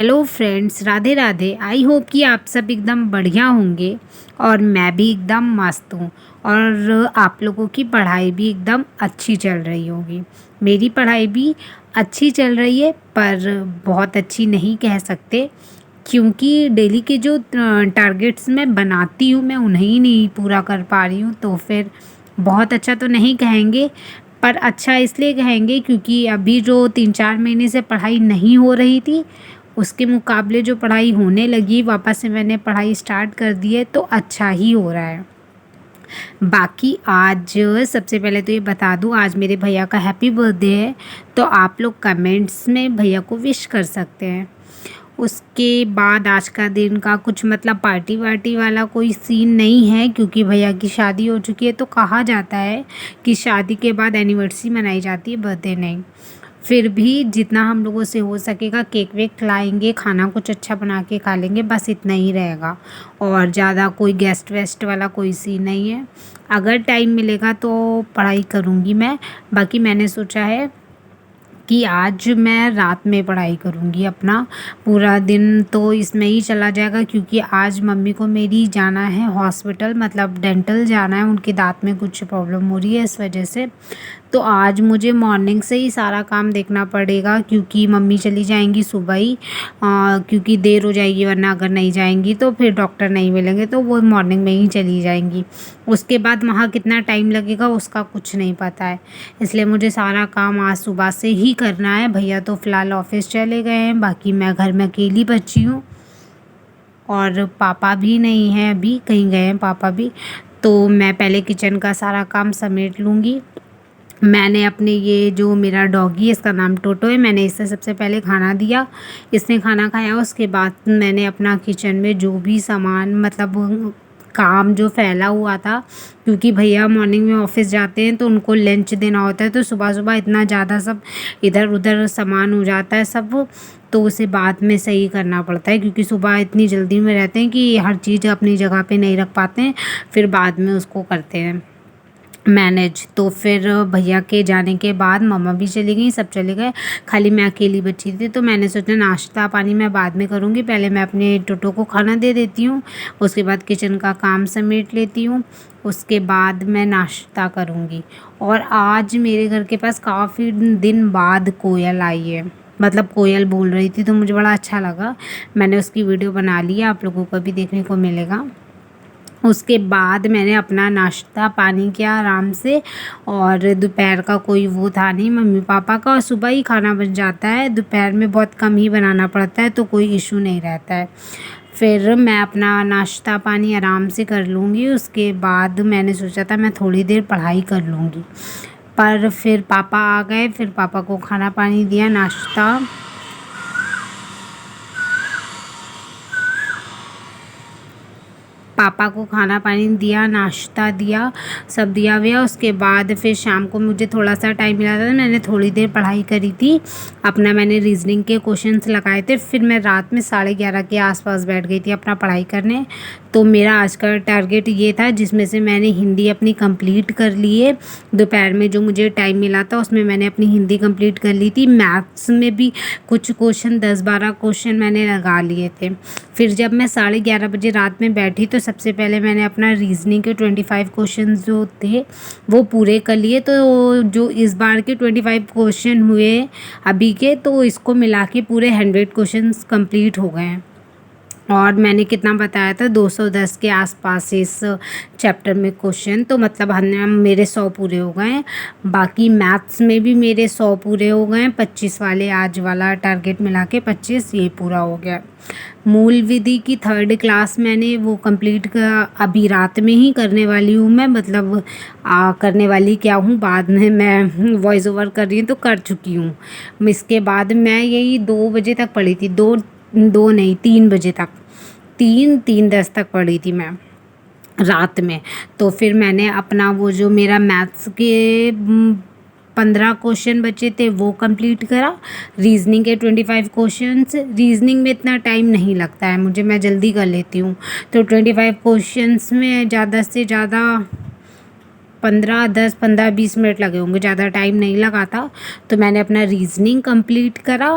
Hello friends, Radhe Radhe. I hope कि आप सब एकदम बढ़िया होंगे और मैं भी एकदम मस्त हूँ और आप लोगों की पढ़ाई भी एकदम अच्छी चल रही होगी। मेरी पढ़ाई भी अच्छी चल रही है पर बहुत अच्छी नहीं कह सकते, क्योंकि डेली के जो टारगेट्स मैं बनाती हूँ मैं उन्हें ही नहीं पूरा कर पा रही हूँ। तो फिर बहुत अच्छा तो नहीं कहेंगे, पर अच्छा इसलिए कहेंगे क्योंकि अभी जो 3-4 महीने से पढ़ाई नहीं हो रही थी उसके मुकाबले जो पढ़ाई होने लगी, वापस से मैंने पढ़ाई स्टार्ट कर दी है तो अच्छा ही हो रहा है। बाकी आज सबसे पहले तो ये बता दूँ, आज मेरे भैया का हैप्पी बर्थडे है, तो आप लोग कमेंट्स में भैया को विश कर सकते हैं। उसके बाद आज का दिन का कुछ मतलब पार्टी वार्टी वाला कोई सीन नहीं है, क्योंकि भैया की शादी हो चुकी है। तो कहा जाता है कि शादी के बाद एनिवर्सरी मनाई जाती है, बर्थडे नहीं। फिर भी जितना हम लोगों से हो सकेगा केक वेक खिलाएंगे, खाना कुछ अच्छा बना के खा लेंगे, बस इतना ही रहेगा। और ज़्यादा कोई गेस्ट वेस्ट वाला कोई सीन नहीं है। अगर टाइम मिलेगा तो पढ़ाई करूँगी मैं। बाकी मैंने सोचा है कि आज मैं रात में पढ़ाई करूँगी। अपना पूरा दिन तो इसमें ही चला जाएगा, क्योंकि आज मम्मी को मेरी जाना है हॉस्पिटल, मतलब डेंटल जाना है। उनके दांत में कुछ प्रॉब्लम हो रही है, इस वजह से। तो आज मुझे मॉर्निंग से ही सारा काम देखना पड़ेगा, क्योंकि मम्मी चली जाएंगी सुबह ही। क्योंकि देर हो जाएगी, वरना अगर नहीं जाएंगी तो फिर डॉक्टर नहीं मिलेंगे, तो वो मॉर्निंग में ही चली जाएंगी। उसके बाद वहाँ कितना टाइम लगेगा उसका कुछ नहीं पता है, इसलिए मुझे सारा काम आज सुबह से ही करना है। भैया तो फ़िलहाल ऑफिस चले गए हैं, बाकी मैं घर में अकेली बची हूँ और पापा भी नहीं हैं, अभी कहीं गए हैं पापा भी। तो मैं पहले किचन का सारा काम समेट लूँगी। मैंने अपने ये जो मेरा डॉगी है, इसका नाम टोटो है, मैंने इसे सबसे पहले खाना दिया। इसने खाना खाया, उसके बाद मैंने अपना किचन में जो भी सामान मतलब काम जो फैला हुआ था, क्योंकि भैया मॉर्निंग में ऑफिस जाते हैं तो उनको लंच देना होता है, तो सुबह सुबह इतना ज़्यादा सब इधर उधर सामान हो जाता है सब। तो उसे बाद में सही करना पड़ता है, क्योंकि सुबह इतनी जल्दी में रहते हैं कि हर चीज़ अपनी जगह पे नहीं रख पाते हैं, फिर बाद में उसको करते हैं मैनेज। तो फिर भैया के जाने के बाद मम्मा भी चली गई, सब चले गए, खाली मैं अकेली बची थी। तो मैंने सोचा नाश्ता पानी मैं बाद में करूँगी, पहले मैं अपने टोटो को खाना दे देती हूँ, उसके बाद किचन का काम समेट लेती हूँ, उसके बाद मैं नाश्ता करूँगी। और आज मेरे घर के पास काफ़ी दिन बाद कोयल आई है, मतलब कोयल बोल रही थी, तो मुझे बड़ा अच्छा लगा। मैंने उसकी वीडियो बना ली है, आप लोगों को भी देखने को मिलेगा। उसके बाद मैंने अपना नाश्ता पानी किया आराम से, और दोपहर का कोई वो था नहीं मम्मी पापा का, और सुबह ही खाना बन जाता है, दोपहर में बहुत कम ही बनाना पड़ता है, तो कोई इशू नहीं रहता है। फिर मैं अपना नाश्ता पानी आराम से कर लूँगी। उसके बाद मैंने सोचा था मैं थोड़ी देर पढ़ाई कर लूँगी, पर फिर पापा आ गए, फिर पापा को खाना पानी दिया, नाश्ता। पापा को खाना पानी दिया, नाश्ता दिया, सब दिया हुआ। उसके बाद फिर शाम को मुझे थोड़ा सा टाइम मिला था, मैंने थोड़ी देर पढ़ाई करी थी अपना, मैंने रीजनिंग के क्वेश्चंस लगाए थे। फिर मैं रात में 11:30 के आसपास बैठ गई थी अपना पढ़ाई करने। तो मेरा आज का टारगेट ये था, जिसमें से मैंने हिंदी अपनी कंप्लीट कर ली है। दोपहर में जो मुझे टाइम मिला था उसमें मैंने अपनी हिंदी कंप्लीट कर ली थी। मैथ्स में भी कुछ क्वेश्चन 10-12 क्वेश्चन मैंने लगा लिए थे। फिर जब मैं 11:30 बजे रात में बैठी तो सबसे पहले मैंने अपना रीजनिंग के 25 क्वेश्चन जो थे वो पूरे कर लिए। तो जो इस बार के 25 क्वेश्चन हुए अभी के, तो इसको मिला के पूरे 100 क्वेश्चन कंप्लीट हो गए हैं। और मैंने कितना बताया था, 210 के आसपास इस चैप्टर में क्वेश्चन, तो मतलब मेरे 100 पूरे हो गए हैं। बाकी मैथ्स में भी मेरे 100 पूरे हो गए हैं, 25 वाले आज वाला टारगेट मिला के 25 ये पूरा हो गया। मूल विधि की 3rd क्लास मैंने वो कंप्लीट अभी रात में ही करने वाली हूँ मैं, मतलब करने वाली क्या हूँ, बाद में मैं वॉइस ओवर कर रही हूँ तो कर चुकी हूँ। इसके बाद मैं यही 2 बजे तक पढ़ी थी, दो नहीं 3 बजे तक, 3-3:10 तक पढ़ी थी मैं रात में। तो फिर मैंने अपना वो जो मेरा मैथ्स के 15 क्वेश्चन बचे थे वो कंप्लीट करा। रीजनिंग के 25 क्वेश्चंस, रीजनिंग में इतना टाइम नहीं लगता है मुझे, मैं जल्दी कर लेती हूँ। तो 25 क्वेश्चंस में ज़्यादा से ज़्यादा 10-15-20 मिनट लगे होंगे, ज़्यादा टाइम नहीं लगा था। तो मैंने अपना रीज़निंग कंप्लीट करा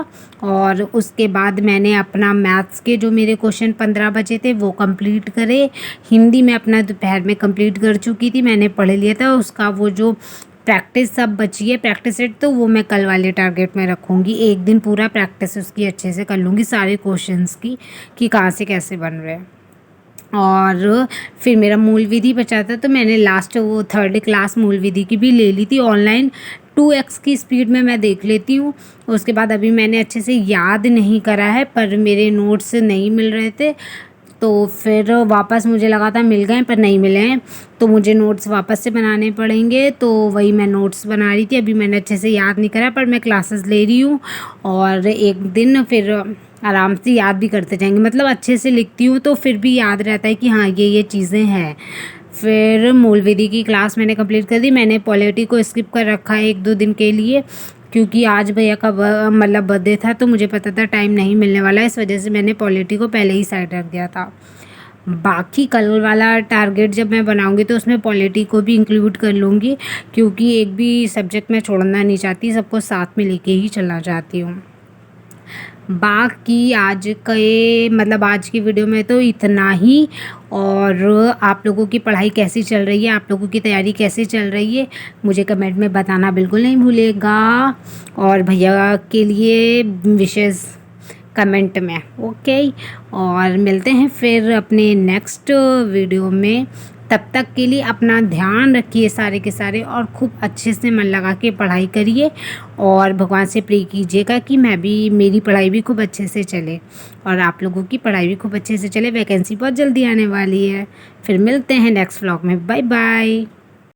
और उसके बाद मैंने अपना मैथ्स के जो मेरे क्वेश्चन 15 बचे थे वो कंप्लीट करे। हिंदी में अपना दोपहर में कंप्लीट कर चुकी थी, मैंने पढ़ लिया था। उसका वो जो प्रैक्टिस सब बची है प्रैक्टिस सेट, तो वो मैं कल वाले टारगेट में रखूँगी। एक दिन पूरा प्रैक्टिस उसकी अच्छे से कर लूँगी, सारे क्वेश्चंस की, कि कहाँ से कैसे बन रहे हैं। और फिर मेरा मूल विधि बचा था, तो मैंने लास्ट वो 3rd क्लास मूल विधि की भी ले ली थी ऑनलाइन। 2x की स्पीड में मैं देख लेती हूँ। उसके बाद अभी मैंने अच्छे से याद नहीं करा है, पर मेरे नोट्स नहीं मिल रहे थे, तो फिर वापस मुझे लगा था मिल गए, पर नहीं मिले हैं, तो मुझे नोट्स वापस से बनाने पड़ेंगे। तो वही मैं नोट्स बना रही थी। अभी मैंने अच्छे से याद नहीं करा, पर मैं क्लासेस ले रही हूँ और एक दिन फिर आराम से याद भी करते जाएंगे। मतलब अच्छे से लिखती हूँ तो फिर भी याद रहता है कि हाँ ये चीज़ें हैं। फिर मूल विधि की क्लास मैंने कंप्लीट कर दी। मैंने पॉलिटी को स्किप कर रखा है 1-2 दिन के लिए, क्योंकि आज भैया का मतलब बर्थडे था, तो मुझे पता था टाइम नहीं मिलने वाला है, इस वजह से मैंने पॉलिटी को पहले ही साइड रख दिया था। बाकी कल वाला टारगेट जब मैं बनाऊंगी तो उसमें पॉलिटी को भी इंक्लूड कर लूँगी, क्योंकि एक भी सब्जेक्ट मैं छोड़ना नहीं चाहती, सबको साथ में लेके ही चलना चाहती हूँ। बाकी आज की वीडियो में तो इतना ही। और आप लोगों की पढ़ाई कैसी चल रही है, आप लोगों की तैयारी कैसी चल रही है, मुझे कमेंट में बताना बिल्कुल नहीं भूलेगा। और भैया के लिए विशेष कमेंट में, ओके। और मिलते हैं फिर अपने नेक्स्ट वीडियो में। तब तक के लिए अपना ध्यान रखिए सारे के सारे, और खूब अच्छे से मन लगा के पढ़ाई करिए और भगवान से प्रे कीजिएगा कि मेरी पढ़ाई भी खूब अच्छे से चले और आप लोगों की पढ़ाई भी खूब अच्छे से चले। वैकेंसी बहुत जल्दी आने वाली है। फिर मिलते हैं नेक्स्ट व्लॉग में। Bye bye.